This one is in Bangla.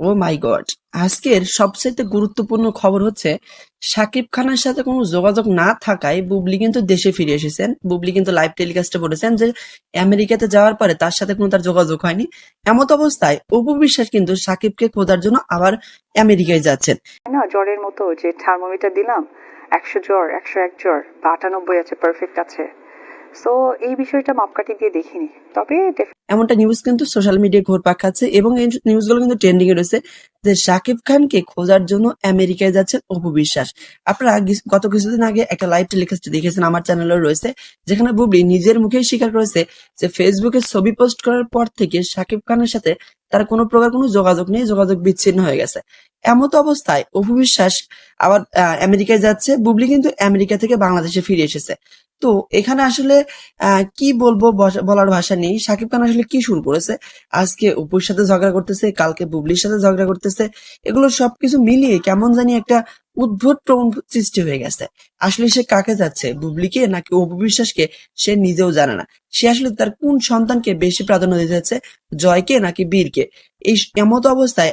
ও মাই গড! আজকের সবচাইতে গুরুত্বপূর্ণ খবর হচ্ছে শাকিব খানের সাথে কোনো যোগাযোগ না থাকায় বুবলি কিন্তু দেশে ফিরে এসেছেন। বুবলি কিন্তু লাইভ টেলিকাস্টে বলেছেন যে আমেরিকাতে যাওয়ার পরে তার সাথে কোনো তার যোগাযোগ হয়নি। এমত অবস্থায় অপু বিশ্বাস কিন্তু শাকিবকে খোঁজার জন্য আবার আমেরিকায় যাচ্ছেন। না, জ্বরের মতো যে থার্মোমিটার দিলাম, 100 জ্বর, 101 জ্বর বা 98 আছে, পারফেক্ট আছে। সো এই বিষয়টা মাপকাঠি দিয়ে দেখিনি, তবে এমনটা নিউজ কিন্তু সোশ্যাল মিডিয়ায় ঘুরপাক খাচ্ছে এবং এই নিউজগুলো কিন্তু ট্রেন্ডিং এ রয়েছে যে শাকিব খানকে খোঁজার জন্য আমেরিকায় যাচ্ছেন অপু বিশ্বাস। আপনারা গত কিছুদিন আগে একটা লাইভ টেলিকাস্ট দেখেছেন, আমার চ্যানেলে রয়েছে, যেখানে বুবলি নিজের মুখেই স্বীকার করেছে যে ফেসবুকে ছবি পোস্ট করার পর থেকে শাকিব খানের সাথে তার কোনো প্রকার কোনো যোগাযোগ নেই, যোগাযোগ বিচ্ছিন্ন হয়ে গেছে। এমত অবস্থায় অপু বিশ্বাস আবার আমেরিকায় যাচ্ছে, বুবলি কিন্তু আমেরিকা থেকে বাংলাদেশে ফিরে এসেছে। তো এখানে আসলে কি বলবো, বলার ভাষা নেই। শাকিব খান আসলে কি শুরু করেছে? আজকে অপুর সাথে ঝগড়া করতেছে, কালকে বুবলির সাথে ঝগড়া করতেছে। এগুলো সবকিছু মিলিয়ে কেমন জানি একটা উদ্ভট প্রবণ সৃষ্টি হয়ে গেছে। আসলে সে কাকে যাচ্ছে, বুবলিকে নাকি অপু বিশ্বাসকে, সে নিজেও জানে না। সে আসলে তার কোন সন্তানকে বেশি প্রাধান্য দিতে যাচ্ছে, জয়কে নাকি বীরকে? এই এমত অবস্থায়